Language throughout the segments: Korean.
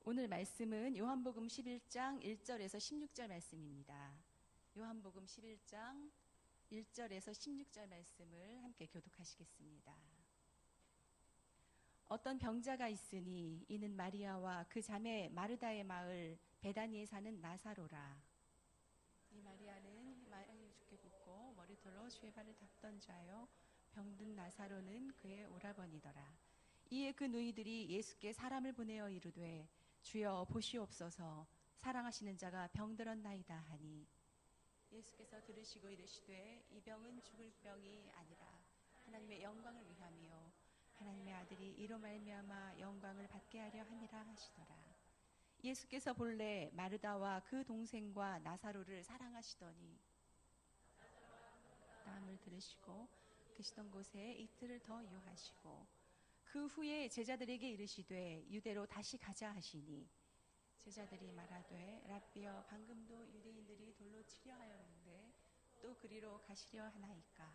오늘 말씀은 요한복음 11장 1절에서 16절 말씀입니다. 요한복음 11장 1절에서 16절 말씀을 함께 교독하시겠습니다. 어떤 병자가 있으니 이는 마리아와 그 자매 마르다의 마을 베다니에 사는 나사로라. 이 마리아는 많이 죽게 붓고 머리털로 주의 발을 닦던 자요, 병든 나사로는 그의 오라버니더라. 이에 그 누이들이 예수께 사람을 보내어 이르되 주여 보시옵소서, 사랑하시는 자가 병들었나이다 하니, 예수께서 들으시고 이르시되 이 병은 죽을 병이 아니라 하나님의 영광을 위함이요 하나님의 아들이 이로 말미암아 영광을 받게 하려 함이라 하시더라. 예수께서 본래 마르다와 그 동생과 나사로를 사랑하시더니 마음을 들으시고 계시던 곳에 이틀을 더 유하시고, 그 후에 제자들에게 이르시되 유대로 다시 가자 하시니, 제자들이 말하되 랍비여, 방금도 유대인들이 돌로 치려 하였는데 또 그리로 가시려 하나이까?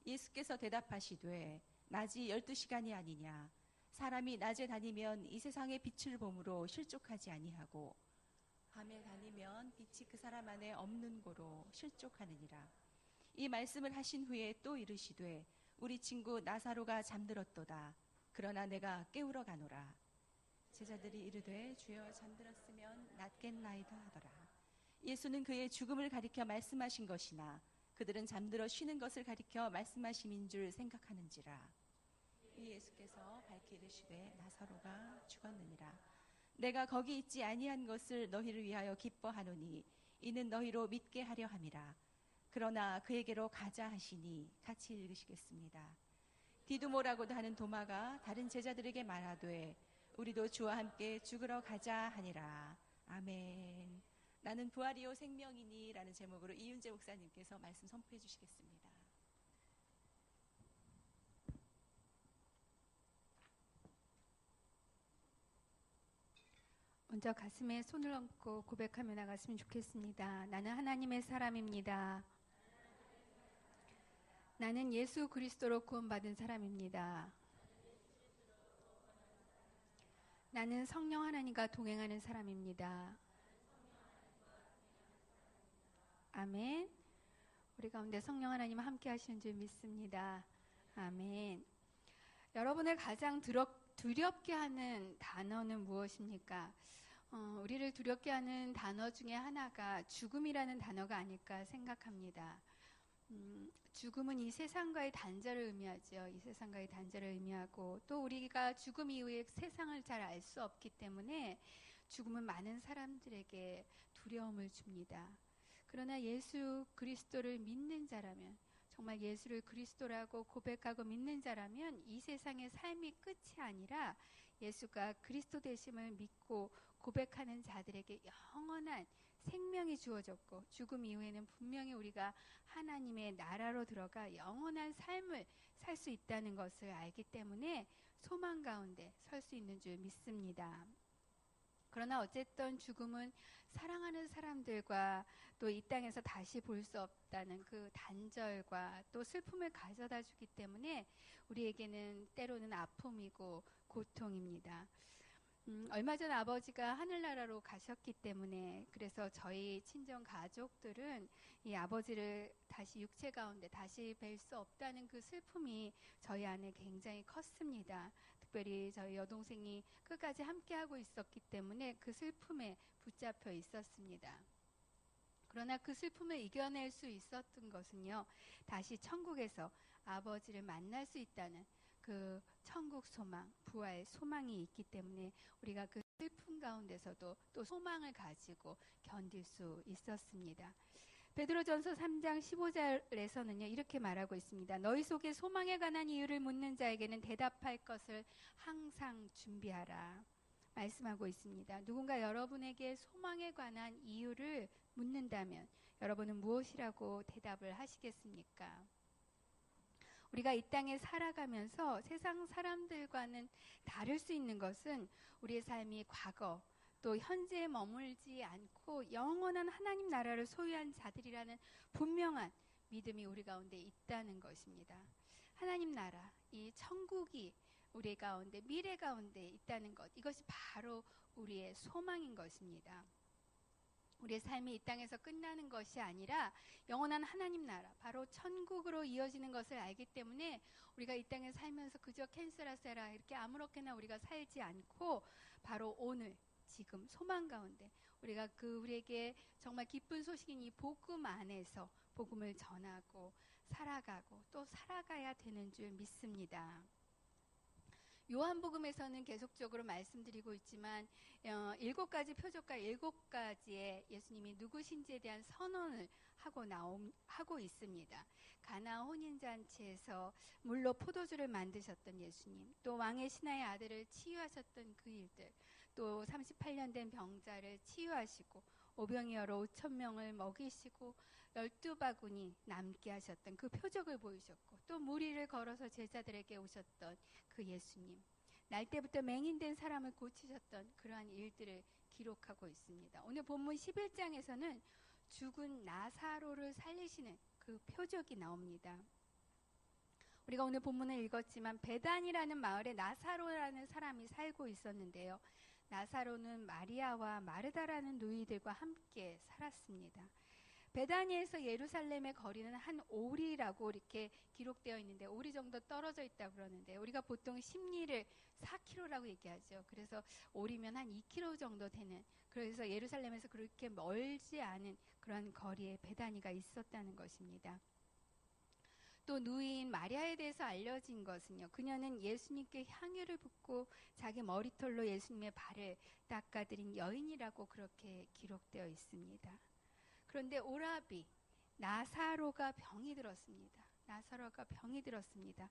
예수께서 대답하시되 낮이 12시간이 아니냐? 사람이 낮에 다니면 이 세상의 빛을 보므로 실족하지 아니하고 밤에 다니면 빛이 그 사람 안에 없는 고로 실족하느니라. 이 말씀을 하신 후에 또 이르시되 우리 친구 나사로가 잠들었도다. 그러나 내가 깨우러 가노라. 제자들이 이르되 주여, 잠들었으면 낫겠나이다 하더라. 예수는 그의 죽음을 가리켜 말씀하신 것이나 그들은 잠들어 쉬는 것을 가리켜 말씀하심인 줄 생각하는지라. 이 예수께서 밝히 이르시되 나사로가 죽었느니라. 내가 거기 있지 아니한 것을 너희를 위하여 기뻐하노니 이는 너희로 믿게 하려 함이라. 그러나 그에게로 가자 하시니, 같이 읽으시겠습니다. 디두모라고도 하는 도마가 다른 제자들에게 말하되 우리도 주와 함께 죽으러 가자 하니라. 아멘. 나는 부활이요 생명이니 라는 제목으로 이윤재 목사님께서 말씀 선포해 주시겠습니다. 먼저 가슴에 손을 얹고 고백하며 나갔으면 좋겠습니다. 나는 하나님의 사람입니다. 나는 예수 그리스도로 구원받은 사람입니다. 나는 성령 하나님과 동행하는 사람입니다. 아멘. 우리 가운데 성령 하나님 함께 하시는 줄 믿습니다. 아멘. 여러분을 가장 두렵게 하는 단어는 무엇입니까? 우리를 두렵게 하는 단어 중에 하나가 죽음이라는 단어가 아닐까 생각합니다. 죽음은 이 세상과의 단절을 의미하죠. 이 세상과의 단절을 의미하고, 또 우리가 죽음 이후에 세상을 잘 알 수 없기 때문에 죽음은 많은 사람들에게 두려움을 줍니다. 그러나 예수 그리스도를 믿는 자라면, 정말 예수를 그리스도라고 고백하고 믿는 자라면 이 세상의 삶이 끝이 아니라 예수가 그리스도 되심을 믿고 고백하는 자들에게 영원한 생명이 주어졌고, 죽음 이후에는 분명히 우리가 하나님의 나라로 들어가 영원한 삶을 살 수 있다는 것을 알기 때문에 소망 가운데 설 수 있는 줄 믿습니다. 그러나 어쨌든 죽음은 사랑하는 사람들과 또 이 땅에서 다시 볼 수 없다는 그 단절과 또 슬픔을 가져다 주기 때문에 우리에게는 때로는 아픔이고 고통입니다. 얼마 전 아버지가 하늘나라로 가셨기 때문에, 그래서 저희 친정 가족들은 이 아버지를 다시 육체 가운데 다시 뵐 수 없다는 그 슬픔이 저희 안에 굉장히 컸습니다. 특별히 저희 여동생이 끝까지 함께하고 있었기 때문에 그 슬픔에 붙잡혀 있었습니다. 그러나 그 슬픔을 이겨낼 수 있었던 것은요, 다시 천국에서 아버지를 만날 수 있다는 그 천국 소망, 부활 소망이 있기 때문에 우리가 그 슬픔 가운데서도 또 소망을 가지고 견딜 수 있었습니다. 베드로전서 3장 15절에서는요, 이렇게 말하고 있습니다. 너희 속에 소망에 관한 이유를 묻는 자에게는 대답할 것을 항상 준비하라. 말씀하고 있습니다. 누군가 여러분에게 소망에 관한 이유를 묻는다면 여러분은 무엇이라고 대답을 하시겠습니까? 우리가 이 땅에 살아가면서 세상 사람들과는 다를 수 있는 것은 우리의 삶이 과거 또 현재에 머물지 않고 영원한 하나님 나라를 소유한 자들이라는 분명한 믿음이 우리 가운데 있다는 것입니다. 하나님 나라, 이 천국이 우리 가운데, 미래 가운데 있다는 것, 이것이 바로 우리의 소망인 것입니다. 우리의 삶이 이 땅에서 끝나는 것이 아니라 영원한 하나님 나라, 바로 천국으로 이어지는 것을 알기 때문에 우리가 이 땅에 살면서 그저 캔슬하세라 이렇게 아무렇게나 우리가 살지 않고 바로 오늘 지금 소망 가운데 우리가 우리에게 정말 기쁜 소식인 이 복음 안에서 복음을 전하고 살아가고 또 살아가야 되는 줄 믿습니다. 요한복음에서는 계속적으로 말씀드리고 있지만 7가지 표적과 7가지의 예수님이 누구신지에 대한 선언을 하고 있습니다. 가나 혼인잔치에서 물로 포도주를 만드셨던 예수님, 또 왕의 신하의 아들을 치유하셨던 그 일들, 또 38년 된 병자를 치유하시고 오병이 여러 5,000명을 먹이시고 12바구니 남게 하셨던 그 표적을 보이셨고, 또 무리를 걸어서 제자들에게 오셨던 그 예수님, 날 때부터 맹인된 사람을 고치셨던 그러한 일들을 기록하고 있습니다. 오늘 본문 11장에서는 죽은 나사로를 살리시는 그 표적이 나옵니다. 우리가 오늘 본문을 읽었지만 베단이라는 마을에 나사로라는 사람이 살고 있었는데요. 나사로는 마리아와 마르다라는 노이들과 함께 살았습니다. 베다니에서 예루살렘의 거리는 한 오리라고 이렇게 기록되어 있는데, 오리 정도 떨어져 있다고 그러는데 우리가 보통 심리를 4km라고 얘기하죠. 그래서 오리면 한 2km 정도 되는, 그래서 예루살렘에서 그렇게 멀지 않은 그런 거리에 베다니가 있었다는 것입니다. 또 누이인 마리아에 대해서 알려진 것은요, 그녀는 예수님께 향유를 붓고 자기 머리털로 예수님의 발을 닦아드린 여인이라고 그렇게 기록되어 있습니다. 그런데 오라비 나사로가 병이 들었습니다. 나사로가 병이 들었습니다.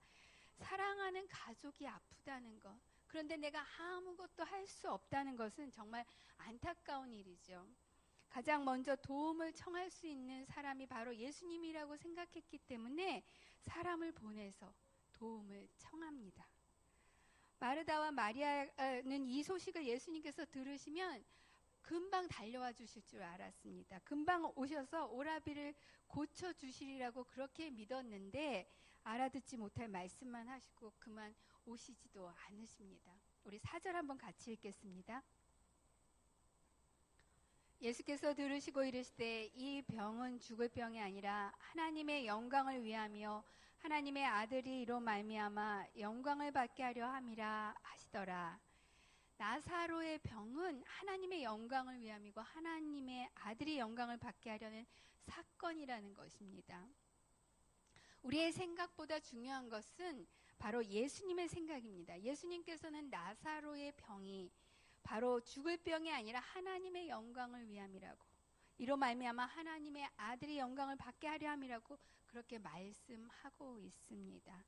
사랑하는 가족이 아프다는 것, 그런데 내가 아무것도 할 수 없다는 것은 정말 안타까운 일이죠. 가장 먼저 도움을 청할 수 있는 사람이 바로 예수님이라고 생각했기 때문에 사람을 보내서 도움을 청합니다. 마르다와 마리아는 이 소식을 예수님께서 들으시면 금방 달려와 주실 줄 알았습니다. 금방 오셔서 오라비를 고쳐주시리라고 그렇게 믿었는데 알아듣지 못할 말씀만 하시고 그만 오시지도 않으십니다. 우리 4절 한번 같이 읽겠습니다. 예수께서 들으시고 이르시되 이 병은 죽을 병이 아니라 하나님의 영광을 위하며 하나님의 아들이 이로 말미암아 영광을 받게 하려 함이라 하시더라. 나사로의 병은 하나님의 영광을 위함이고 하나님의 아들이 영광을 받게 하려는 사건이라는 것입니다. 우리의 생각보다 중요한 것은 바로 예수님의 생각입니다. 예수님께서는 나사로의 병이 바로 죽을 병이 아니라 하나님의 영광을 위함이라고, 이로 말미암아 하나님의 아들이 영광을 받게 하려 함이라고 그렇게 말씀하고 있습니다.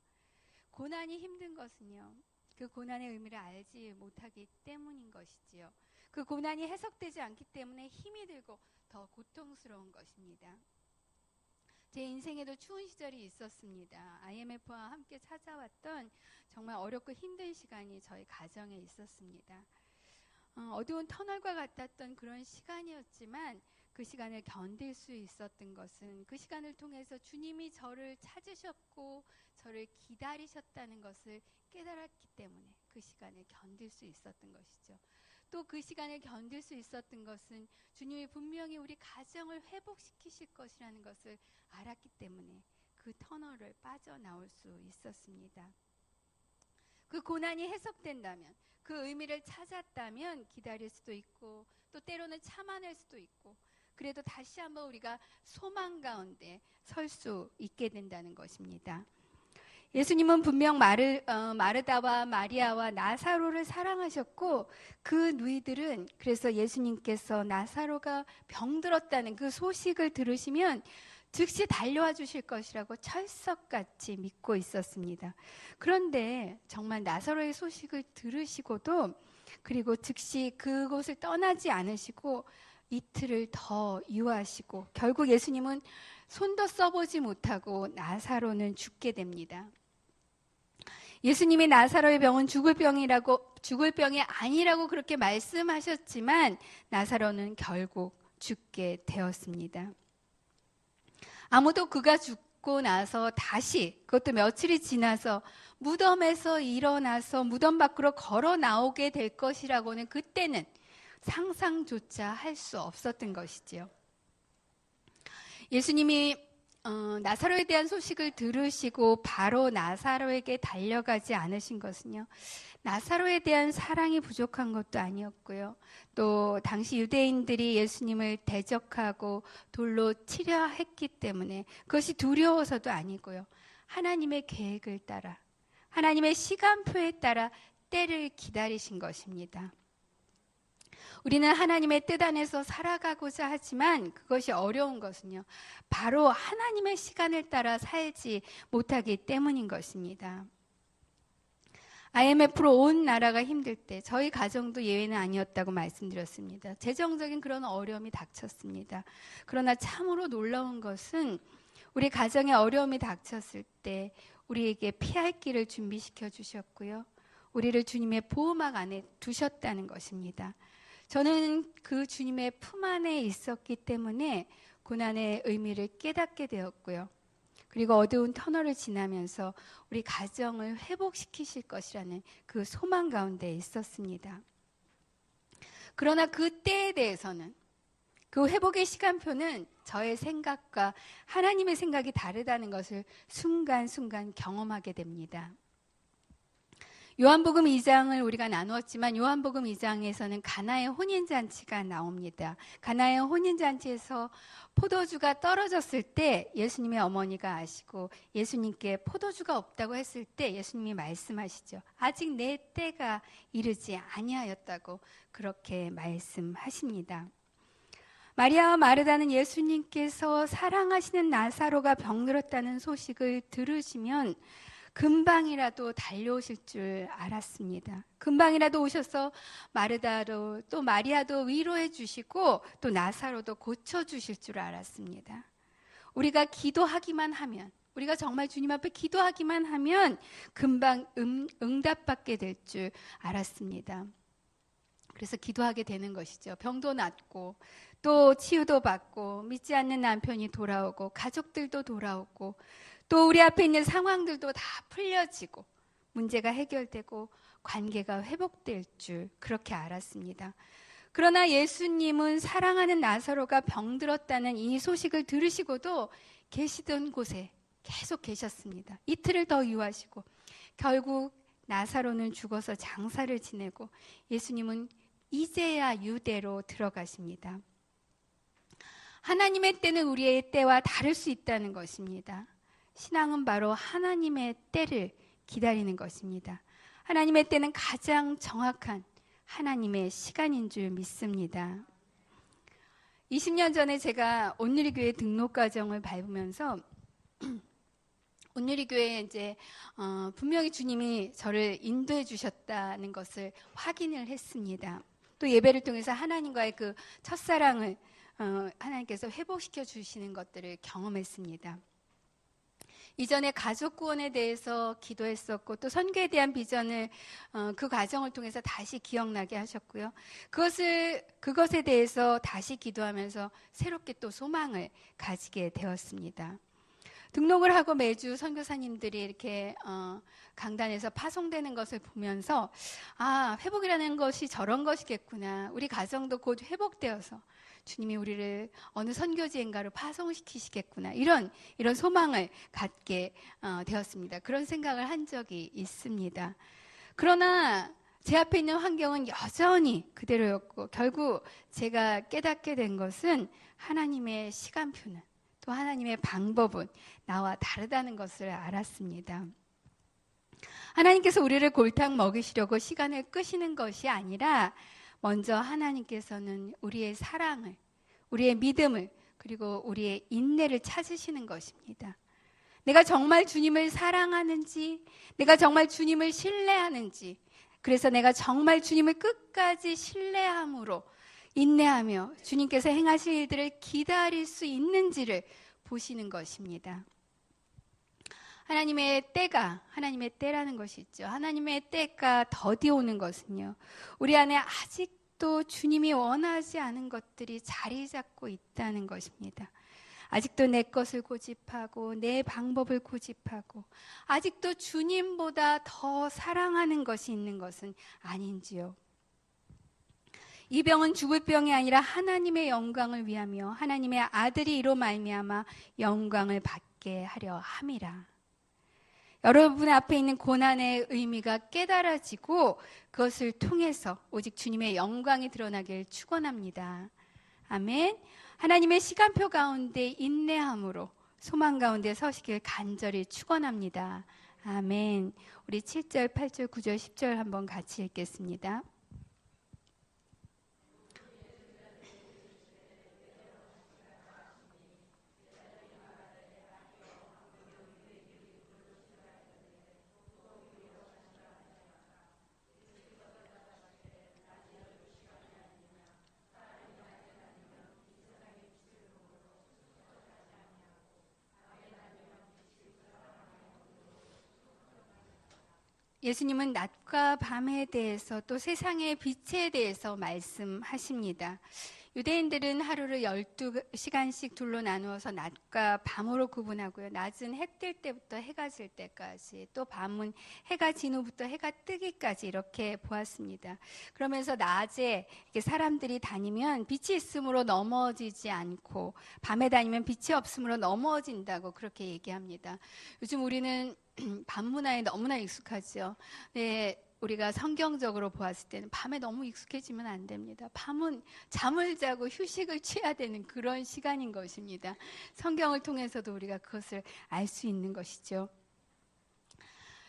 고난이 힘든 것은요, 그 고난의 의미를 알지 못하기 때문인 것이지요. 그 고난이 해석되지 않기 때문에 힘이 들고 더 고통스러운 것입니다. 제 인생에도 추운 시절이 있었습니다. IMF와 함께 찾아왔던 정말 어렵고 힘든 시간이 저희 가정에 있었습니다. 어두운 터널과 같았던 그런 시간이었지만 그 시간을 견딜 수 있었던 것은 그 시간을 통해서 주님이 저를 찾으셨고 저를 기다리셨다는 것을 깨달았기 때문에 그 시간을 견딜 수 있었던 것이죠. 또 그 시간을 견딜 수 있었던 것은 주님이 분명히 우리 가정을 회복시키실 것이라는 것을 알았기 때문에 그 터널을 빠져나올 수 있었습니다. 그 고난이 해석된다면, 그 의미를 찾았다면 기다릴 수도 있고 또 때로는 참아낼 수도 있고, 그래도 다시 한번 우리가 소망 가운데 설 수 있게 된다는 것입니다. 예수님은 분명 마르다와 마리아와 나사로를 사랑하셨고 그 누이들은 그래서 예수님께서 나사로가 병들었다는 그 소식을 들으시면 즉시 달려와 주실 것이라고 철석같이 믿고 있었습니다. 그런데 정말 나사로의 소식을 들으시고도 그리고 즉시 그곳을 떠나지 않으시고 이틀을 더 유하시고 결국 예수님은 손도 써보지 못하고 나사로는 죽게 됩니다. 예수님이 나사로의 병은 죽을 병이 아니라고 그렇게 말씀하셨지만 나사로는 결국 죽게 되었습니다. 아무도 그가 죽고 나서 다시, 그것도 며칠이 지나서 무덤에서 일어나서 무덤 밖으로 걸어 나오게 될 것이라고는 그때는 상상조차 할 수 없었던 것이지요. 예수님이 나사로에 대한 소식을 들으시고 바로 나사로에게 달려가지 않으신 것은요, 나사로에 대한 사랑이 부족한 것도 아니었고요, 또 당시 유대인들이 예수님을 대적하고 돌로 치려 했기 때문에 그것이 두려워서도 아니고요, 하나님의 계획을 따라, 하나님의 시간표에 따라 때를 기다리신 것입니다. 우리는 하나님의 뜻 안에서 살아가고자 하지만 그것이 어려운 것은요, 바로 하나님의 시간을 따라 살지 못하기 때문인 것입니다. IMF로 온 나라가 힘들 때 저희 가정도 예외는 아니었다고 말씀드렸습니다. 재정적인 그런 어려움이 닥쳤습니다. 그러나 참으로 놀라운 것은 우리 가정에 어려움이 닥쳤을 때 우리에게 피할 길을 준비시켜 주셨고요, 우리를 주님의 보호막 안에 두셨다는 것입니다. 저는 그 주님의 품 안에 있었기 때문에 고난의 의미를 깨닫게 되었고요, 그리고 어두운 터널을 지나면서 우리 가정을 회복시키실 것이라는 그 소망 가운데 있었습니다. 그러나 그 때에 대해서는, 그 회복의 시간표는 저의 생각과 하나님의 생각이 다르다는 것을 순간순간 경험하게 됩니다. 요한복음 2장을 우리가 나누었지만 요한복음 2장에서는 가나의 혼인잔치가 나옵니다. 가나의 혼인잔치에서 포도주가 떨어졌을 때 예수님의 어머니가 아시고 예수님께 포도주가 없다고 했을 때 예수님이 말씀하시죠. 아직 내 때가 이르지 아니하였다고 그렇게 말씀하십니다. 마리아와 마르다는 예수님께서 사랑하시는 나사로가 병들었다는 소식을 들으시면 금방이라도 달려오실 줄 알았습니다. 금방이라도 오셔서 마르다도 또 마리아도 위로해 주시고 또 나사로도 고쳐주실 줄 알았습니다. 우리가 기도하기만 하면, 우리가 정말 주님 앞에 기도하기만 하면 금방 응답받게 될 줄 알았습니다. 그래서 기도하게 되는 것이죠. 병도 낫고 또 치유도 받고 믿지 않는 남편이 돌아오고 가족들도 돌아오고 또 우리 앞에 있는 상황들도 다 풀려지고 문제가 해결되고 관계가 회복될 줄 그렇게 알았습니다. 그러나 예수님은 사랑하는 나사로가 병들었다는 이 소식을 들으시고도 계시던 곳에 계속 계셨습니다. 이틀을 더 유하시고 결국 나사로는 죽어서 장사를 지내고 예수님은 이제야 유대로 들어가십니다. 하나님의 때는 우리의 때와 다를 수 있다는 것입니다. 신앙은 바로 하나님의 때를 기다리는 것입니다. 하나님의 때는 가장 정확한 하나님의 시간인 줄 믿습니다. 20년 전에 제가 온누리교회 등록 과정을 밟으면서 온누리교회에 이제 분명히 주님이 저를 인도해 주셨다는 것을 확인을 했습니다. 또 예배를 통해서 하나님과의 그 첫사랑을 하나님께서 회복시켜 주시는 것들을 경험했습니다. 이전에 가족 구원에 대해서 기도했었고 또 선교에 대한 비전을 그 과정을 통해서 다시 기억나게 하셨고요. 그것에 대해서 다시 기도하면서 새롭게 또 소망을 가지게 되었습니다. 등록을 하고 매주 선교사님들이 이렇게 강단에서 파송되는 것을 보면서 회복이라는 것이 저런 것이겠구나. 우리 가정도 곧 회복되어서 주님이 우리를 어느 선교지인가로 파송시키시겠구나. 이런 소망을 갖게 되었습니다. 그런 생각을 한 적이 있습니다. 그러나 제 앞에 있는 환경은 여전히 그대로였고 결국 제가 깨닫게 된 것은 하나님의 시간표는 또 하나님의 방법은 나와 다르다는 것을 알았습니다. 하나님께서 우리를 골탕 먹이시려고 시간을 끄시는 것이 아니라 먼저 하나님께서는 우리의 사랑을, 우리의 믿음을, 그리고 우리의 인내를 찾으시는 것입니다. 내가 정말 주님을 사랑하는지, 내가 정말 주님을 신뢰하는지, 그래서 내가 정말 주님을 끝까지 신뢰함으로 인내하며 주님께서 행하실 일들을 기다릴 수 있는지를 보시는 것입니다. 하나님의 때라는 것이 있죠. 하나님의 때가 더디 오는 것은요, 우리 안에 아직도 주님이 원하지 않은 것들이 자리 잡고 있다는 것입니다. 아직도 내 것을 고집하고 내 방법을 고집하고 아직도 주님보다 더 사랑하는 것이 있는 것은 아닌지요? 이 병은 죽을 병이 아니라 하나님의 영광을 위하며 하나님의 아들이 이로 말미암아 영광을 받게 하려 함이라. 여러분 앞에 있는 고난의 의미가 깨달아지고 그것을 통해서 오직 주님의 영광이 드러나길 축원합니다. 아멘. 하나님의 시간표 가운데 인내함으로 소망 가운데 서시길 간절히 축원합니다. 아멘. 우리 7절, 8절, 9절, 10절 한번 같이 읽겠습니다. 예수님은 낮과 밤에 대해서 또 세상의 빛에 대해서 말씀하십니다. 유대인들은 하루를 12시간씩 둘로 나누어서 낮과 밤으로 구분하고요. 낮은 해 뜰 때부터 해가 질 때까지, 또 밤은 해가 진 후부터 해가 뜨기까지 이렇게 보았습니다. 그러면서 낮에 이렇게 사람들이 다니면 빛이 있으므로 넘어지지 않고 밤에 다니면 빛이 없으므로 넘어진다고 그렇게 얘기합니다. 요즘 우리는 밤 문화에 너무나 익숙하죠. 네, 우리가 성경적으로 보았을 때는 밤에 너무 익숙해지면 안 됩니다. 밤은 잠을 자고 휴식을 취해야 되는 그런 시간인 것입니다. 성경을 통해서도 우리가 그것을 알 수 있는 것이죠.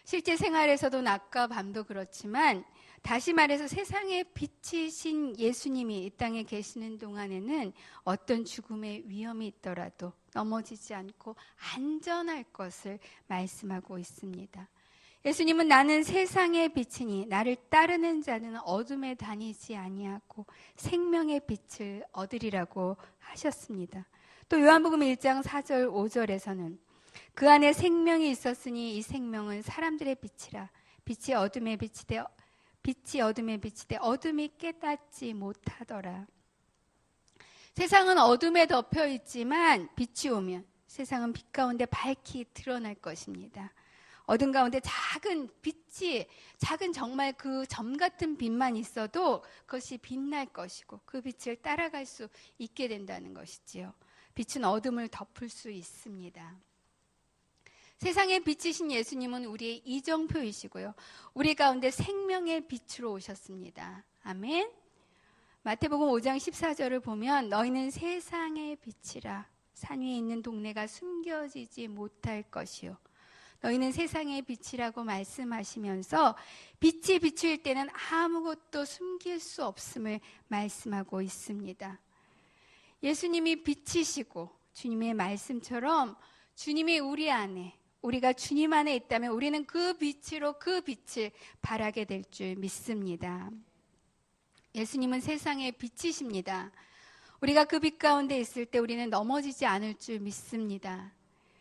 실제 생활에서도 낮과 밤도 그렇지만 다시 말해서 세상의 빛이신 예수님이 이 땅에 계시는 동안에는 어떤 죽음의 위험이 있더라도 넘어지지 않고 안전할 것을 말씀하고 있습니다. 예수님은 나는 세상의 빛이니 나를 따르는 자는 어둠에 다니지 아니하고 생명의 빛을 얻으리라고 하셨습니다. 또 요한복음 1장 4절 5절에서는 그 안에 생명이 있었으니 이 생명은 사람들의 빛이라 빛이 어둠에 비치되 어둠이 깨닫지 못하더라. 세상은 어둠에 덮여 있지만 빛이 오면 세상은 빛 가운데 밝히 드러날 것입니다. 어둠 가운데 작은 빛이, 작은 정말 그 점 같은 빛만 있어도 그것이 빛날 것이고 그 빛을 따라갈 수 있게 된다는 것이지요. 빛은 어둠을 덮을 수 있습니다. 세상의 빛이신 예수님은 우리의 이정표이시고요. 우리 가운데 생명의 빛으로 오셨습니다. 아멘. 마태복음 5장 14절을 보면 너희는 세상의 빛이라 산 위에 있는 동네가 숨겨지지 못할 것이요. 너희는 세상의 빛이라고 말씀하시면서 빛이 비출 때는 아무것도 숨길 수 없음을 말씀하고 있습니다. 예수님이 빛이시고 주님의 말씀처럼 주님이 우리 안에, 우리가 주님 안에 있다면 우리는 그 빛으로 그 빛을 발하게 될 줄 믿습니다. 예수님은 세상의 빛이십니다. 우리가 그 빛 가운데 있을 때 우리는 넘어지지 않을 줄 믿습니다.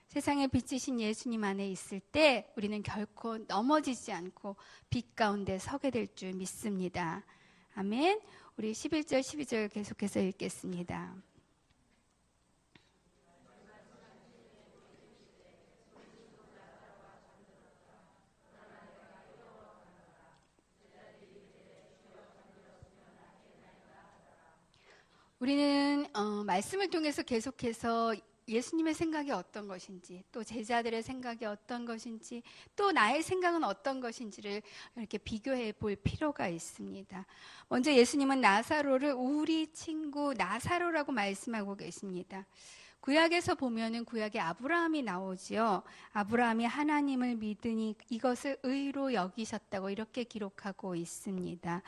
세상의 빛이신 예수님 안에 있을 때 우리는 결코 넘어지지 않고 빛 가운데 서게 될 줄 믿습니다. 아멘. 우리 11절, 12절 계속해서 읽겠습니다. 우리는 말씀을 통해서 계속해서 예수님의 생각이 어떤 것인지, 또 제자들의 생각이 어떤 것인지, 또 나의 생각은 어떤 것인지를 이렇게 비교해 볼 필요가 있습니다. 먼저 예수님은 나사로를 우리 친구 나사로라고 말씀하고 계십니다. 구약에서 보면은 구약에 아브라함이 나오지요. 아브라함이 하나님을 믿으니 이것을 의로 여기셨다고 이렇게 기록하고 있습니다.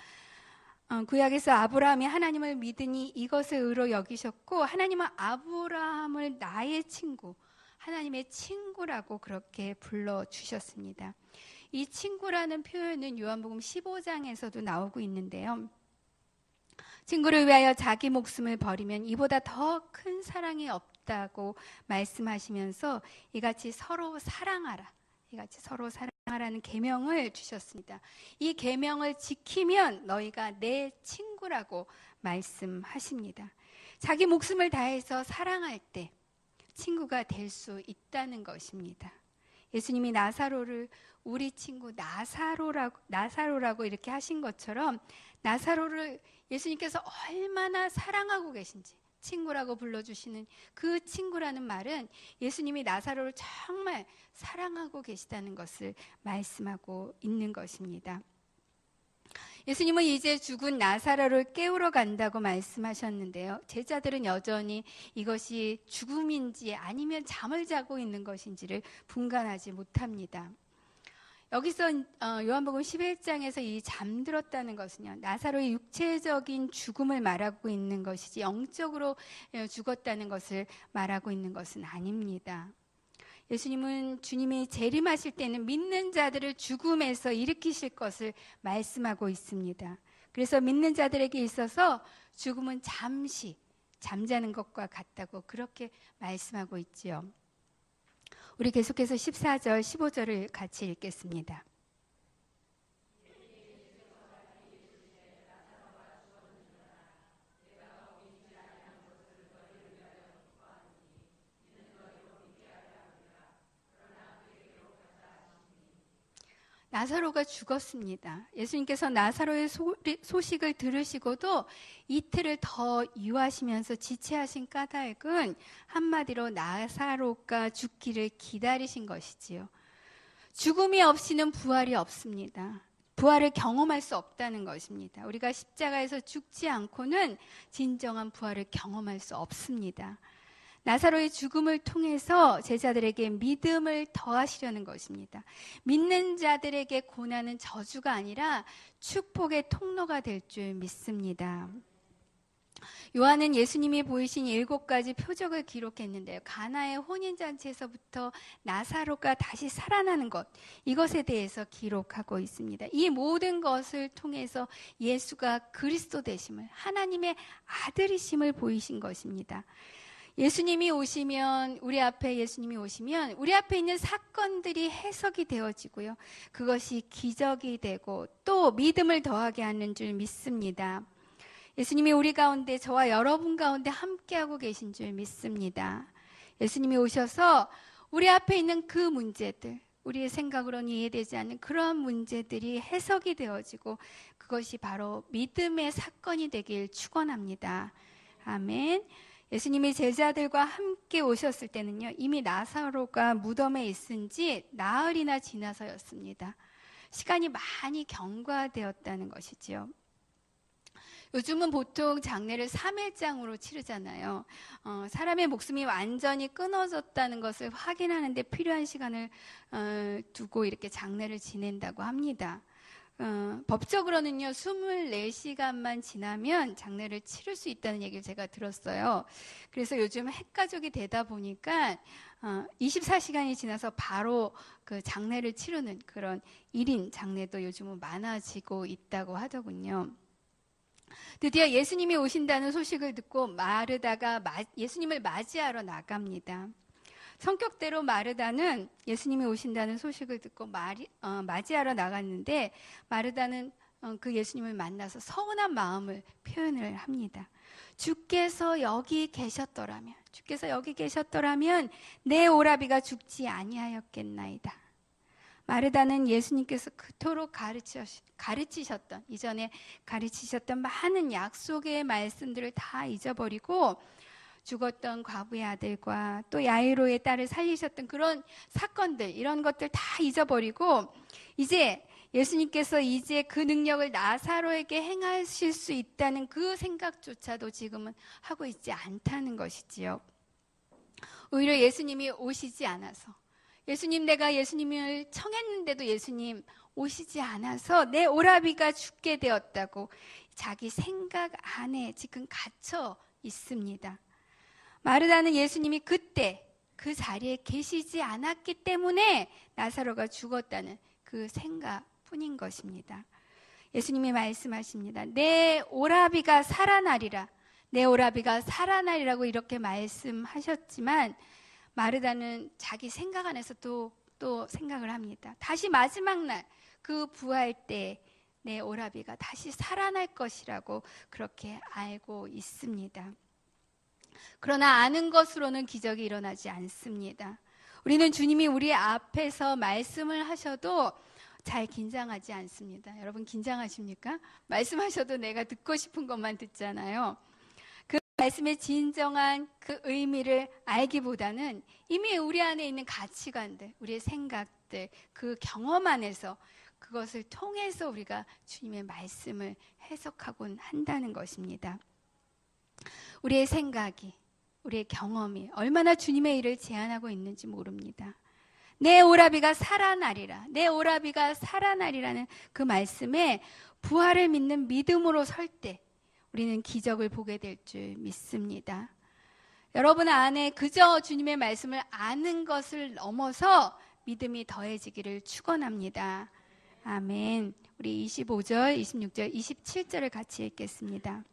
구약에서 아브라함이 하나님을 믿으니 이것을 의로 여기셨고 하나님은 아브라함을 나의 친구, 하나님의 친구라고 그렇게 불러주셨습니다. 이 친구라는 표현은 요한복음 15장에서도 나오고 있는데요. 친구를 위하여 자기 목숨을 버리면 이보다 더 큰 사랑이 없다고 말씀하시면서 이같이 서로 사랑하라. 이같이 서로 사랑하라는 계명을 주셨습니다. 이 계명을 지키면 너희가 내 친구라고 말씀하십니다. 자기 목숨을 다해서 사랑할 때 친구가 될 수 있다는 것입니다. 예수님이 나사로를 우리 친구 나사로라고 이렇게 하신 것처럼 나사로를 예수님께서 얼마나 사랑하고 계신지 친구라고 불러주시는 그 친구라는 말은 예수님이 나사로를 정말 사랑하고 계시다는 것을 말씀하고 있는 것입니다. 예수님은 이제 죽은 나사로를 깨우러 간다고 말씀하셨는데요. 제자들은 여전히 이것이 죽음인지 아니면 잠을 자고 있는 것인지를 분간하지 못합니다. 여기서 요한복음 11장에서 이 잠들었다는 것은요, 나사로의 육체적인 죽음을 말하고 있는 것이지 영적으로 죽었다는 것을 말하고 있는 것은 아닙니다. 예수님은 주님이 재림하실 때는 믿는 자들을 죽음에서 일으키실 것을 말씀하고 있습니다. 그래서 믿는 자들에게 있어서 죽음은 잠시 잠자는 것과 같다고 그렇게 말씀하고 있지요. 우리 계속해서 14절, 15절을 같이 읽겠습니다. 나사로가 죽었습니다. 예수님께서 나사로의 소식을 들으시고도 이틀을 더 유하시면서 지체하신 까닭은 한마디로 나사로가 죽기를 기다리신 것이지요. 죽음이 없이는 부활이 없습니다. 부활을 경험할 수 없다는 것입니다. 우리가 십자가에서 죽지 않고는 진정한 부활을 경험할 수 없습니다. 나사로의 죽음을 통해서 제자들에게 믿음을 더하시려는 것입니다. 믿는 자들에게 고난은 저주가 아니라 축복의 통로가 될 줄 믿습니다. 요한은 예수님이 보이신 7가지 표적을 기록했는데요. 가나의 혼인잔치에서부터 나사로가 다시 살아나는 것, 이것에 대해서 기록하고 있습니다. 이 모든 것을 통해서 예수가 그리스도 되심을, 하나님의 아들이심을 보이신 것입니다. 예수님이 오시면, 우리 앞에 있는 사건들이 해석이 되어지고요. 그것이 기적이 되고 또 믿음을 더하게 하는 줄 믿습니다. 예수님이 우리 가운데, 저와 여러분 가운데 함께하고 계신 줄 믿습니다. 예수님이 오셔서 우리 앞에 있는 그 문제들, 우리의 생각으로는 이해되지 않는 그러한 문제들이 해석이 되어지고 그것이 바로 믿음의 사건이 되길 축원합니다. 아멘. 예수님이 제자들과 함께 오셨을 때는요, 이미 나사로가 무덤에 있은 지 나흘이나 지나서였습니다. 시간이 많이 경과되었다는 것이지요. 요즘은 보통 장례를 3일장으로 치르잖아요. 사람의 목숨이 완전히 끊어졌다는 것을 확인하는데 필요한 시간을 두고 이렇게 장례를 지낸다고 합니다. 법적으로는요 24시간만 지나면 장례를 치를 수 있다는 얘기를 제가 들었어요. 그래서 요즘 핵가족이 되다 보니까 24시간이 지나서 바로 그 장례를 치르는 그런 1인 장례도 요즘은 많아지고 있다고 하더군요. 드디어 예수님이 오신다는 소식을 듣고 마르다가 예수님을 맞이하러 나갑니다. 성격대로 마르다는 예수님이 오신다는 소식을 듣고 맞이하러 나갔는데, 마르다는 그 예수님을 만나서 서운한 마음을 표현을 합니다. 주께서 여기 계셨더라면 내 오라비가 죽지 아니하였겠나이다. 마르다는 예수님께서 그토록 가르치셨던, 이전에 가르치셨던 많은 약속의 말씀들을 다 잊어버리고 죽었던 과부의 아들과 또 야이로의 딸을 살리셨던 그런 사건들, 이런 것들 다 잊어버리고 이제 예수님께서 이제 그 능력을 나사로에게 행하실 수 있다는 그 생각조차도 지금은 하고 있지 않다는 것이지요. 오히려 예수님이 오시지 않아서, 내가 예수님을 청했는데도 예수님 오시지 않아서 내 오라비가 죽게 되었다고 자기 생각 안에 지금 갇혀 있습니다. 마르다는 예수님이 그때 그 자리에 계시지 않았기 때문에 나사로가 죽었다는 그 생각뿐인 것입니다. 예수님이 말씀하십니다. 내 오라비가 살아나리라고 이렇게 말씀하셨지만, 마르다는 자기 생각 안에서 또 생각을 합니다. 다시 마지막 날 그 부활 때 내 오라비가 다시 살아날 것이라고 그렇게 알고 있습니다. 그러나 아는 것으로는 기적이 일어나지 않습니다. 우리는 주님이 우리 앞에서 말씀을 하셔도 잘 긴장하지 않습니다. 여러분 긴장하십니까? 말씀하셔도 내가 듣고 싶은 것만 듣잖아요. 그 말씀의 진정한 그 의미를 알기보다는 이미 우리 안에 있는 가치관들, 우리의 생각들, 그 경험 안에서 그것을 통해서 우리가 주님의 말씀을 해석하곤 한다는 것입니다. 우리의 생각이, 우리의 경험이 얼마나 주님의 일을 제한하고 있는지 모릅니다. 내 오라비가 살아나리라, 내 오라비가 살아나리라는 그 말씀에 부활을 믿는 믿음으로 설 때 우리는 기적을 보게 될 줄 믿습니다. 여러분 안에 그저 주님의 말씀을 아는 것을 넘어서 믿음이 더해지기를 축원합니다. 아멘. 우리 25절, 26절, 27절을 같이 읽겠습니다.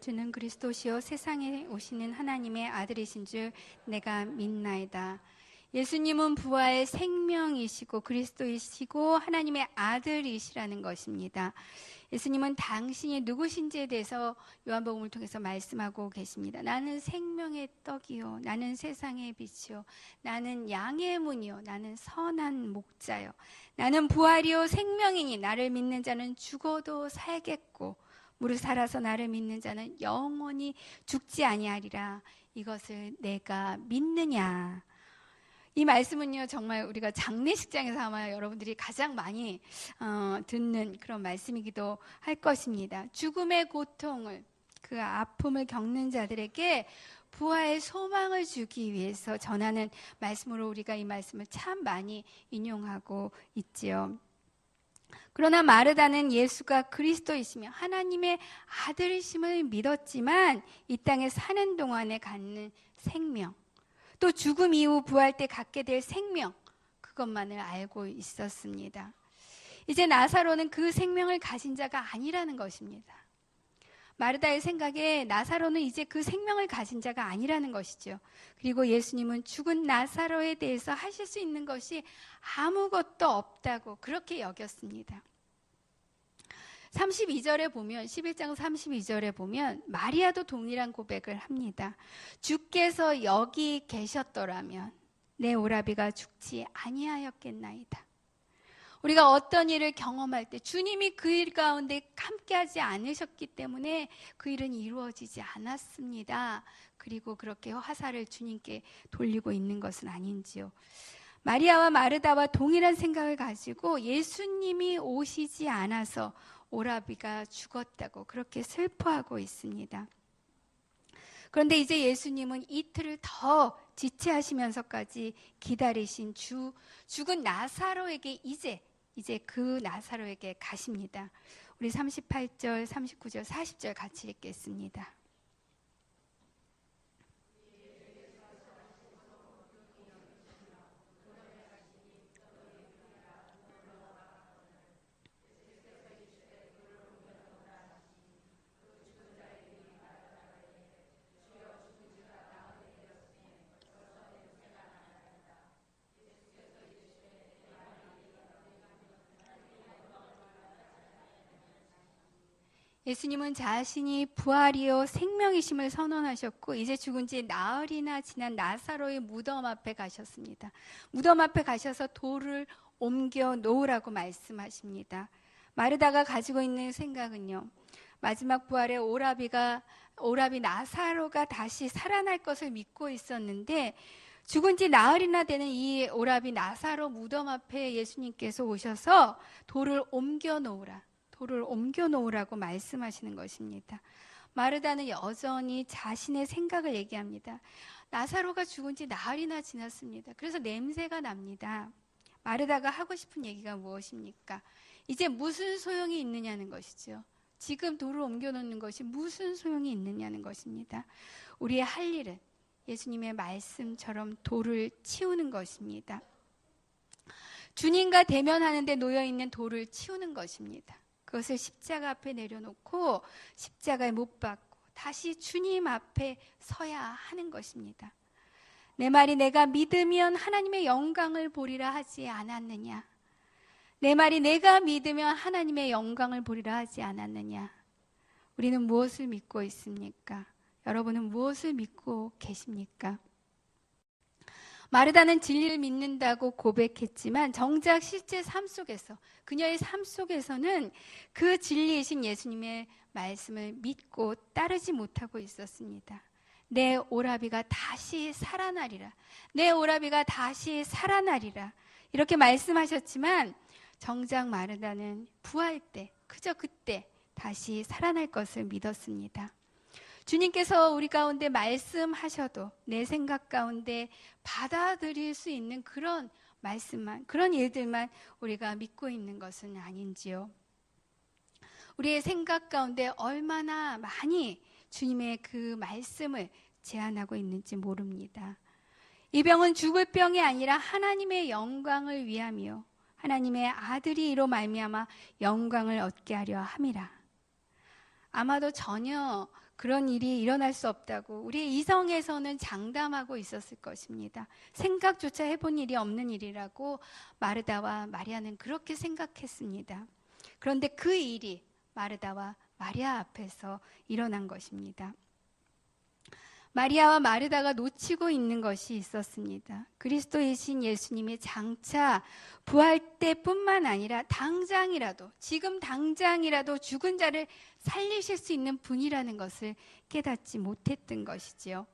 주는 그리스도시요 세상에 오시는 하나님의 아들이신 줄 내가 믿나이다. 예수님은 부활의 생명이시고 그리스도이시고 하나님의 아들이시라는 것입니다. 예수님은 당신이 누구신지에 대해서 요한복음을 통해서 말씀하고 계십니다. 나는 생명의 떡이요, 나는 세상의 빛이요, 나는 양의 문이요, 나는 선한 목자요, 나는 부활이요 생명이니 나를 믿는 자는 죽어도 살겠고 무릇 살아서 나를 믿는 자는 영원히 죽지 아니하리라. 이것을 내가 믿느냐. 이 말씀은요 정말 우리가 장례식장에서 아마 여러분들이 가장 많이 듣는 그런 말씀이기도 할 것입니다. 죽음의 고통을, 그 아픔을 겪는 자들에게 부활의 소망을 주기 위해서 전하는 말씀으로 우리가 이 말씀을 참 많이 인용하고 있지요. 그러나 마르다는 예수가 그리스도이시며 하나님의 아들이심을 믿었지만 이 땅에 사는 동안에 갖는 생명, 또 죽음 이후 부활 때 갖게 될 생명, 그것만을 알고 있었습니다. 이제 나사로는 그 생명을 가진 자가 아니라는 것입니다. 마르다의 생각에 나사로는 이제 그 생명을 가진 자가 아니라는 것이죠. 그리고 예수님은 죽은 나사로에 대해서 하실 수 있는 것이 아무것도 없다고 그렇게 여겼습니다. 32절에 보면, 11장 32절에 보면 마리아도 동일한 고백을 합니다. 주께서 여기 계셨더라면 내 오라비가 죽지 아니하였겠나이다. 우리가 어떤 일을 경험할 때 주님이 그 일 가운데 함께하지 않으셨기 때문에 그 일은 이루어지지 않았습니다. 그리고 그렇게 화살을 주님께 돌리고 있는 것은 아닌지요. 마리아와 마르다와 동일한 생각을 가지고 예수님이 오시지 않아서 오라비가 죽었다고 그렇게 슬퍼하고 있습니다. 그런데 이제 예수님은 이틀을 더 지체하시면서까지 기다리신 죽은 나사로에게 이제 그 나사로에게 가십니다. 우리 38절, 39절, 40절 같이 읽겠습니다. 예수님은 자신이 부활이요 생명이심을 선언하셨고 이제 죽은 지 나흘이나 지난 나사로의 무덤 앞에 가셨습니다. 무덤 앞에 가셔서 돌을 옮겨 놓으라고 말씀하십니다. 마르다가 가지고 있는 생각은요, 마지막 부활에 오라비 나사로가 다시 살아날 것을 믿고 있었는데 죽은 지 나흘이나 되는 이 오라비 나사로 무덤 앞에 예수님께서 오셔서 돌을 옮겨 놓으라고 말씀하시는 것입니다. 마르다는 여전히 자신의 생각을 얘기합니다. 나사로가 죽은 지 나흘이나 지났습니다. 그래서 냄새가 납니다. 마르다가 하고 싶은 얘기가 무엇입니까? 이제 무슨 소용이 있느냐는 것이죠. 지금 돌을 옮겨놓는 것이 무슨 소용이 있느냐는 것입니다. 우리의 할 일은 예수님의 말씀처럼 돌을 치우는 것입니다. 주님과 대면하는 데 놓여있는 돌을 치우는 것입니다. 그것을 십자가 앞에 내려놓고 십자가에 못 박고 다시 주님 앞에 서야 하는 것입니다. 내 말이 내가 믿으면 하나님의 영광을 보리라 하지 않았느냐? 내 말이 내가 믿으면 하나님의 영광을 보리라 하지 않았느냐? 우리는 무엇을 믿고 있습니까? 여러분은 무엇을 믿고 계십니까? 마르다는 진리를 믿는다고 고백했지만 정작 실제 삶 속에서, 그녀의 삶 속에서는 그 진리이신 예수님의 말씀을 믿고 따르지 못하고 있었습니다. 내 오라비가 다시 살아나리라. 내 오라비가 다시 살아나리라. 이렇게 말씀하셨지만 정작 마르다는 부활 때, 그저 그때 다시 살아날 것을 믿었습니다. 주님께서 우리 가운데 말씀하셔도 내 생각 가운데 받아들일 수 있는 그런 말씀만, 그런 일들만 우리가 믿고 있는 것은 아닌지요. 우리의 생각 가운데 얼마나 많이 주님의 그 말씀을 제안하고 있는지 모릅니다. 이 병은 죽을 병이 아니라 하나님의 영광을 위함이요 하나님의 아들이 이로 말미암아 영광을 얻게 하려 함이라. 아마도 전혀 그런 일이 일어날 수 없다고 우리의 이성에서는 장담하고 있었을 것입니다. 생각조차 해본 일이 없는 일이라고 마르다와 마리아는 그렇게 생각했습니다. 그런데 그 일이 마르다와 마리아 앞에서 일어난 것입니다. 마리아와 마르다가 놓치고 있는 것이 있었습니다. 그리스도이신 예수님이 장차 부활 때뿐만 아니라 당장이라도, 지금 당장이라도 죽은 자를 살리실 수 있는 분이라는 것을 깨닫지 못했던 것이지요.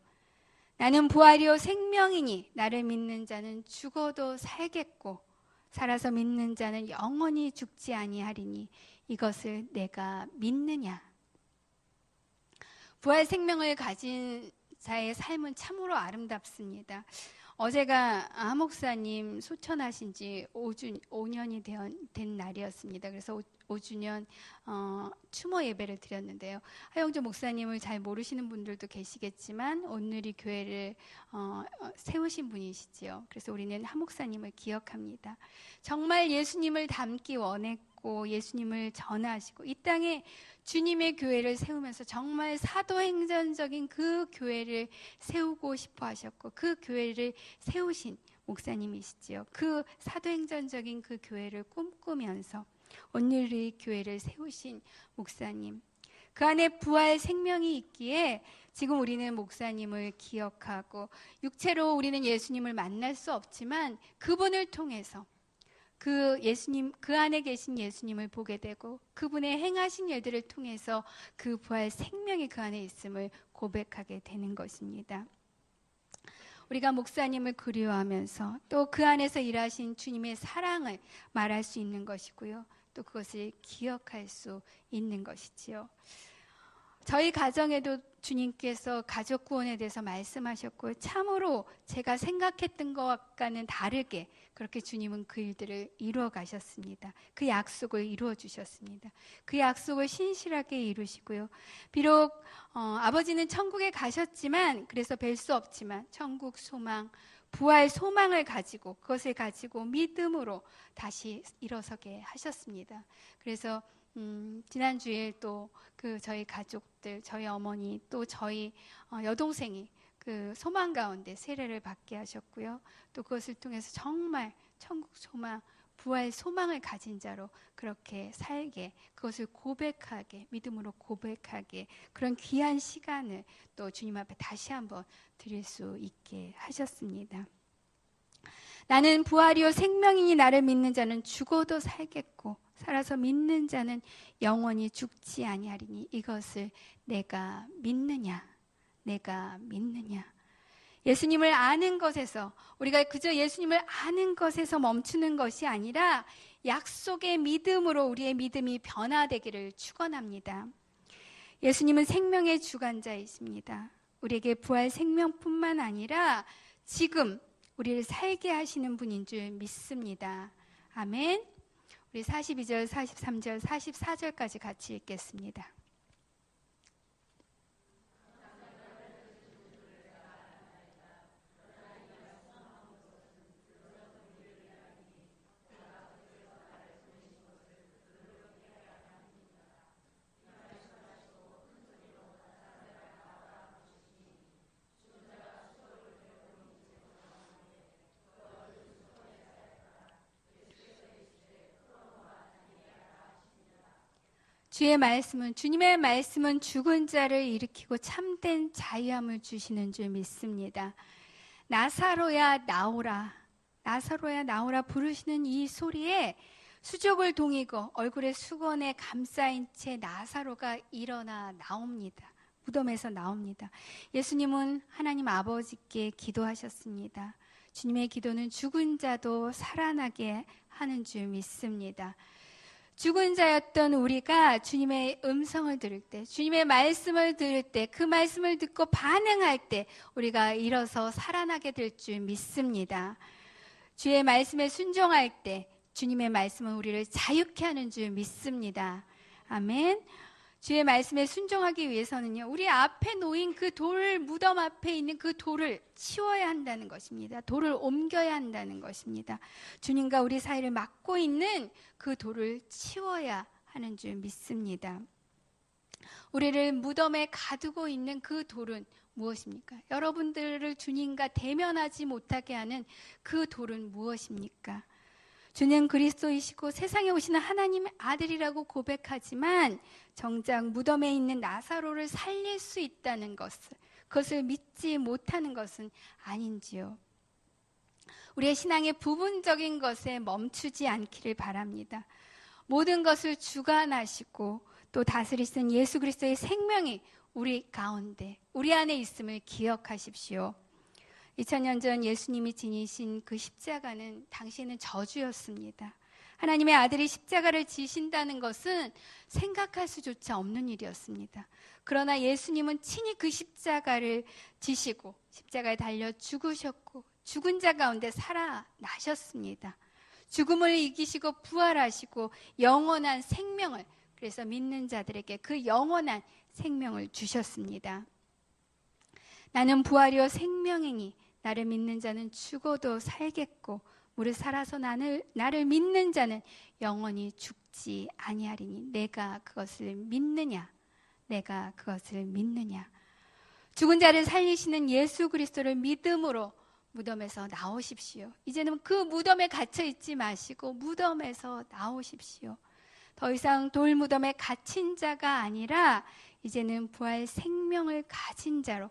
나는 부활이요 생명이니 나를 믿는 자는 죽어도 살겠고 살아서 믿는 자는 영원히 죽지 아니하리니 이것을 내가 믿느냐. 부활 생명을 가진 자의 삶은 참으로 아름답습니다. 어제가 아 목사님 소천하신 지 5년이 된 날이었습니다. 그래서 5주년 추모 예배를 드렸는데요. 하영조 목사님을 잘 모르시는 분들도 계시겠지만 오늘이 교회를 세우신 분이시지요. 그래서 우리는 하 목사님을 기억합니다. 정말 예수님을 닮기 원했고 예수님을 전하시고 이 땅에 주님의 교회를 세우면서 정말 사도행전적인 그 교회를 세우고 싶어 하셨고 그 교회를 세우신 목사님이시지요. 그 사도행전적인 그 교회를 꿈꾸면서 오늘의 교회를 세우신 목사님, 그 안에 부활 생명이 있기에 지금 우리는 목사님을 기억하고 육체로 우리는 예수님을 만날 수 없지만 그분을 통해서 그 예수님, 그 안에 계신 예수님을 보게 되고 그분의 행하신 일들을 통해서 그 부활 생명이 그 안에 있음을 고백하게 되는 것입니다. 우리가 목사님을 그리워하면서 또 그 안에서 일하신 주님의 사랑을 말할 수 있는 것이고요. 또 그것을 기억할 수 있는 것이지요. 저희 가정에도 주님께서 가족 구원에 대해서 말씀하셨고 참으로 제가 생각했던 것과는 다르게 그렇게 주님은 그 일들을 이루어 가셨습니다. 그 약속을 이루어 주셨습니다. 그 약속을 신실하게 이루시고요. 비록 아버지는 천국에 가셨지만 그래서 뵐 수 없지만 천국 소망, 부활 소망을 가지고 그것을 가지고 믿음으로 다시 일어서게 하셨습니다. 그래서 지난주에 또 그 저희 가족들, 저희 어머니 또 저희 여동생이 그 소망 가운데 세례를 받게 하셨고요. 또 그것을 통해서 정말 천국 소망, 부활 소망을 가진 자로 그렇게 살게, 그것을 고백하게, 믿음으로 고백하게 그런 귀한 시간을 또 주님 앞에 다시 한번 드릴 수 있게 하셨습니다. 나는 부활이요 생명이니 나를 믿는 자는 죽어도 살겠고 살아서 믿는 자는 영원히 죽지 아니하리니 이것을 내가 믿느냐, 내가 믿느냐. 예수님을 아는 것에서 우리가 그저 예수님을 아는 것에서 멈추는 것이 아니라 약속의 믿음으로 우리의 믿음이 변화되기를 축원합니다. 예수님은 생명의 주관자이십니다. 우리에게 부활 생명뿐만 아니라 지금 우리를 살게 하시는 분인 줄 믿습니다. 아멘. 우리 42절, 43절, 44절까지 같이 읽겠습니다. 주님의 말씀은 죽은 자를 일으키고 참된 자유함을 주시는 줄 믿습니다. 나사로야 나오라, 나사로야 나오라 부르시는 이 소리에 수족을 동이고 얼굴에 수건에 감싸인 채 나사로가 일어나 나옵니다. 무덤에서 나옵니다. 예수님은 하나님 아버지께 기도하셨습니다. 주님의 기도는 죽은 자도 살아나게 하는 줄 믿습니다. 죽은 자였던 우리가 주님의 음성을 들을 때, 주님의 말씀을 들을 때, 그 말씀을 듣고 반응할 때 우리가 일어서 살아나게 될 줄 믿습니다. 주의 말씀에 순종할 때 주님의 말씀은 우리를 자유케 하는 줄 믿습니다. 아멘. 주의 말씀에 순종하기 위해서는요, 우리 앞에 놓인 그 돌, 무덤 앞에 있는 그 돌을 치워야 한다는 것입니다. 돌을 옮겨야 한다는 것입니다. 주님과 우리 사이를 막고 있는 그 돌을 치워야 하는 줄 믿습니다. 우리를 무덤에 가두고 있는 그 돌은 무엇입니까? 여러분들을 주님과 대면하지 못하게 하는 그 돌은 무엇입니까? 주는 그리스도이시고 세상에 오시는 하나님의 아들이라고 고백하지만 정작 무덤에 있는 나사로를 살릴 수 있다는 그것을 믿지 못하는 것은 아닌지요. 우리의 신앙의 부분적인 것에 멈추지 않기를 바랍니다. 모든 것을 주관하시고 또 다스리시는 예수 그리스도의 생명이 우리 가운데, 우리 안에 있음을 기억하십시오. 2000년 전 예수님이 지니신 그 십자가는 당시에는 저주였습니다. 하나님의 아들이 십자가를 지신다는 것은 생각할 수조차 없는 일이었습니다. 그러나 예수님은 친히 그 십자가를 지시고 십자가에 달려 죽으셨고 죽은 자 가운데 살아나셨습니다. 죽음을 이기시고 부활하시고 영원한 생명을, 그래서 믿는 자들에게 그 영원한 생명을 주셨습니다. 나는 부활이요 생명이니 나를 믿는 자는 죽어도 살겠고 무릇 살아서 나를 믿는 자는 영원히 죽지 아니하리니 내가 그것을 믿느냐? 내가 그것을 믿느냐? 죽은 자를 살리시는 예수 그리스도를 믿음으로 무덤에서 나오십시오. 이제는 그 무덤에 갇혀 있지 마시고 무덤에서 나오십시오. 더 이상 돌무덤에 갇힌 자가 아니라 이제는 부활 생명을 가진 자로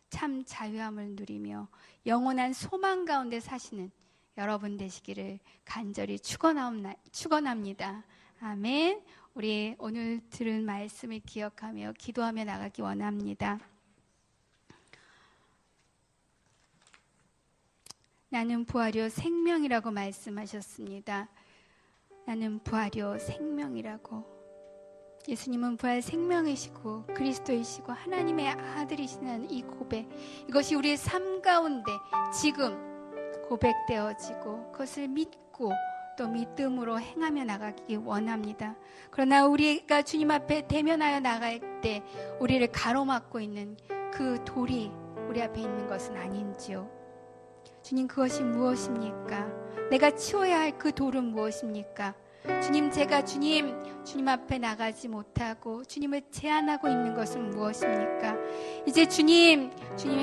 참 자유함을 누리며 영원한 소망 가운데 사시는 여러분 되시기를 간절히 축원합니다. 아멘. 우리 오늘 들은 말씀을 기억하며 기도하며 나가기 원합니다. 나는 부활이요 생명이라고 말씀하셨습니다. 나는 부활이요 생명이라고. 예수님은 부활 생명이시고 그리스도이시고 하나님의 아들이시는 이 고백, 이것이 우리의 삶 가운데 지금 고백되어지고 그것을 믿고 또 믿음으로 행하며 나가기 원합니다. 그러나 우리가 주님 앞에 대면하여 나갈 때 우리를 가로막고 있는 그 돌이 우리 앞에 있는 것은 아닌지요? 주님, 그것이 무엇입니까? 내가 치워야 할 그 돌은 무엇입니까? 주님, 제가 주님 앞에 나가지 못하고 주님을 제한하고 있는 것은 무엇입니까? 이제 주님이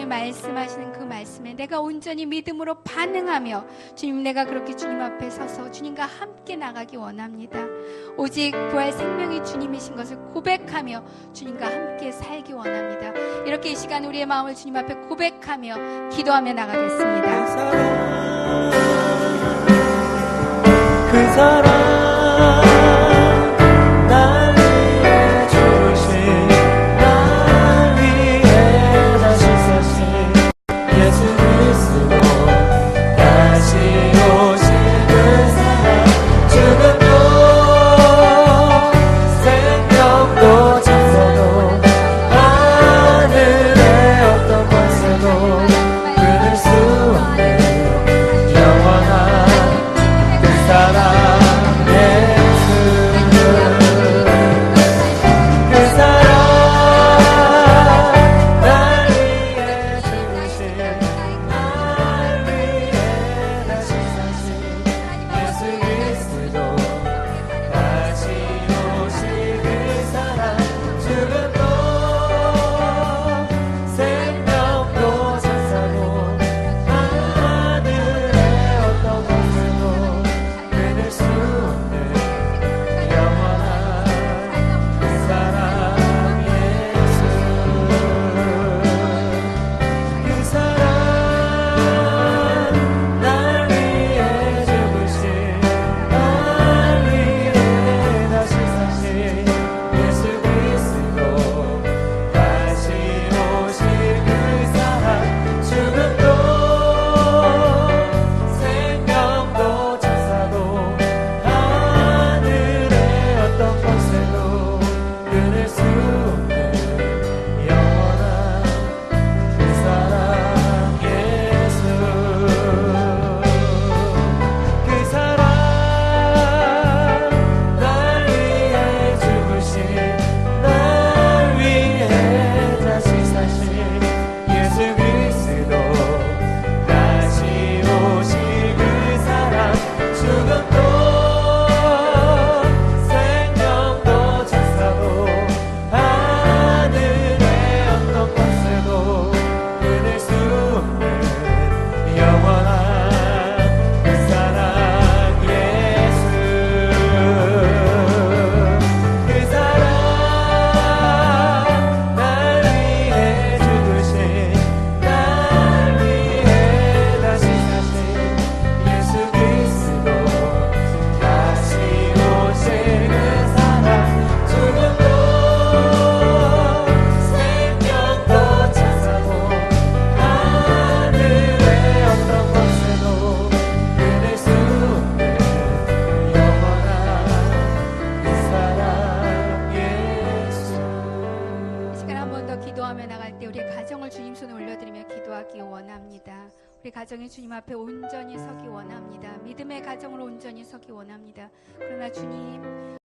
말씀하시는 그 말씀에 내가 온전히 믿음으로 반응하며 주님, 내가 그렇게 주님 앞에 서서 주님과 함께 나가기 원합니다. 오직 부활 생명이 주님이신 것을 고백하며 주님과 함께 살기 원합니다. 이렇게 이 시간 우리의 마음을 주님 앞에 고백하며 기도하며 나가겠습니다. 그 사랑 날 위해 주신, 날 위해 다시 사신 예수 그리스도, 다시 오신 그 사랑, 죽음도 생명도 천사도 하늘의 어떤 권세도 끊을 수 없는 영원한 사랑의 기도하며 나갈 때 우리 가정을 주님 손에 올려드리며 기도하기 원합니다. 우리 가정이 주님 앞에 온전히 서기 원합니다. 믿음의 가정으로 온전히 서기 원합니다. 그러나 주님,